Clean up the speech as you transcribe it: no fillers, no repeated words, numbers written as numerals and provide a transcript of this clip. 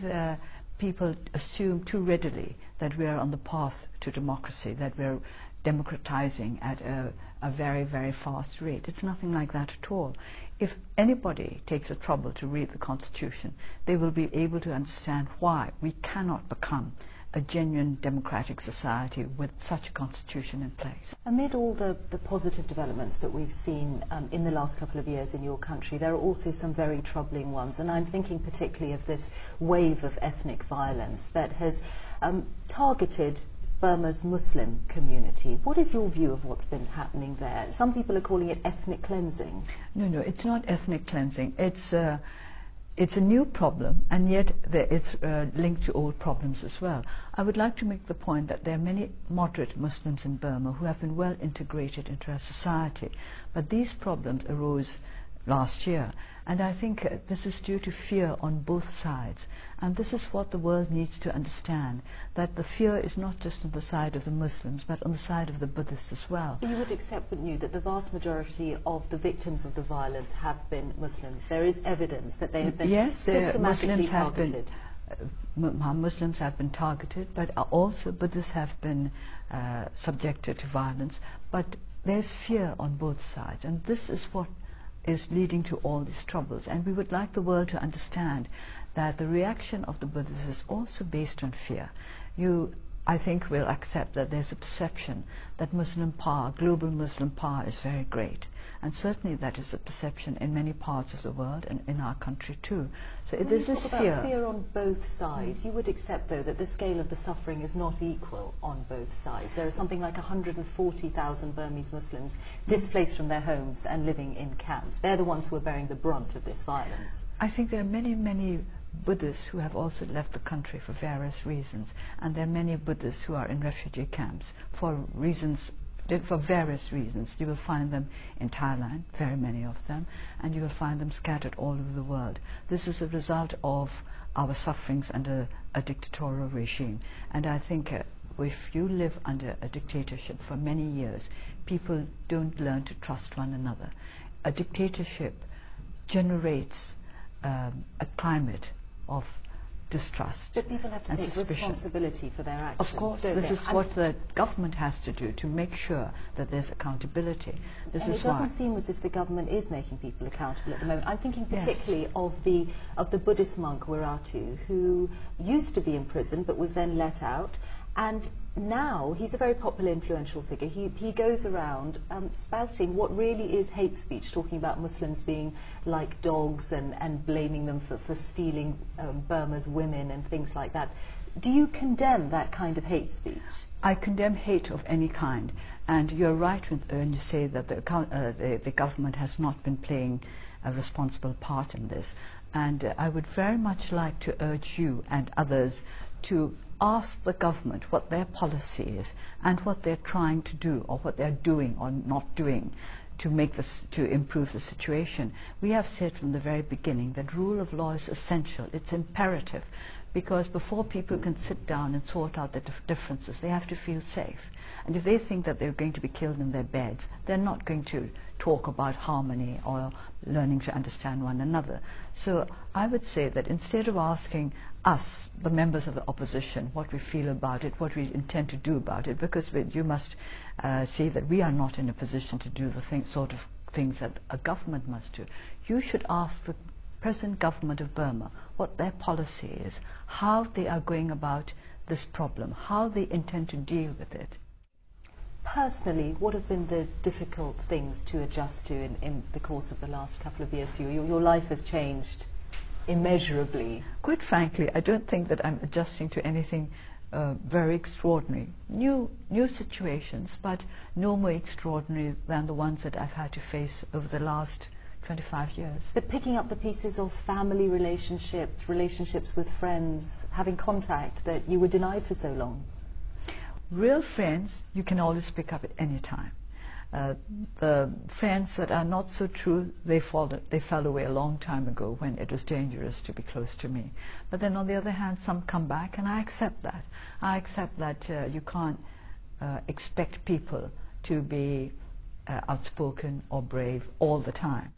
think that people assume too readily that we are on the path to democracy, that we're democratizing at a very, very fast rate. It's nothing like that at all. If anybody takes the trouble to read the Constitution, they will be able to understand why we cannot become a genuine democratic society with such a constitution in place. Amid all the positive developments that we've seen in the last couple of years in your country, there are also some very troubling ones, and I'm thinking particularly of this wave of ethnic violence that has targeted Burma's Muslim community. What is your view of what's been happening there? Some people are calling it ethnic cleansing. No, it's not ethnic cleansing. It's a new problem, and yet it's linked to old problems as well. I would like to make the point that there are many moderate Muslims in Burma who have been well integrated into our society, but these problems arose last year, and I think this is due to fear on both sides, and this is what the world needs to understand, that the fear is not just on the side of the Muslims but on the side of the Buddhists as well. You would accept, wouldn't you, that the vast majority of the victims of the violence have been Muslims? There is evidence that they have been systematically targeted. Muslims have been targeted, but also Buddhists have been subjected to violence, but there's fear on both sides, and this is what is leading to all these troubles. And we would like the world to understand that the reaction of the Buddhists is also based on fear. I think will accept that there's a perception that Muslim power, global Muslim power, is very great, and certainly that is a perception in many parts of the world and in our country too. So there's this fear on both sides. You would accept, though, that the scale of the suffering is not equal on both sides. There are something like 140,000 Burmese Muslims displaced from their homes and living in camps. They're the ones who are bearing the brunt of this violence. I think there are many Buddhists who have also left the country for various reasons, and there are many Buddhists who are in refugee camps for various reasons. You will find them in Thailand, very many of them, and you will find them scattered all over the world. This is a result of our sufferings under a dictatorial regime, and I think if you live under a dictatorship for many years, people don't learn to trust one another. A dictatorship generates a climate of distrust. But people have to take responsibility for their actions. Of course, this is what the government has to do, to make sure that there's accountability. And it doesn't seem as if the government is making people accountable at the moment. I'm thinking particularly of the Buddhist monk Wiratu, who used to be in prison but was then let out, and now he's a very popular, influential figure. He goes around spouting what really is hate speech, talking about Muslims being like dogs and blaming them for stealing Burma's women and things like that. Do you condemn that kind of hate speech? I condemn hate of any kind, and you're right when you say that the government has not been playing a responsible part in this. And I would very much like to urge you and others to ask the government what their policy is and what they're trying to do, or what they're doing or not doing to improve the situation. We have said from the very beginning that rule of law is essential. It's imperative, because before people can sit down and sort out the differences, they have to feel safe. And if they think that they're going to be killed in their beds, they're not going to talk about harmony or learning to understand one another. So I would say that instead of asking us, the members of the opposition, what we feel about it, what we intend to do about it, because you must see that we are not in a position to do the sort of things that a government must do. You should ask the present government of Burma what their policy is, how they are going about this problem, how they intend to deal with it. Personally, what have been the difficult things to adjust to in the course of the last couple of years for you? Your life has changed immeasurably. Quite frankly, I don't think that I'm adjusting to anything very extraordinary. New situations, but no more extraordinary than the ones that I've had to face over the last 25 years. But picking up the pieces of family relationships, relationships with friends, having contact that you were denied for so long. Real friends you can always pick up at any time. The friends that are not so true, they fell away a long time ago when it was dangerous to be close to me. But then on the other hand, some come back, and I accept that. I accept that you can't expect people to be outspoken or brave all the time.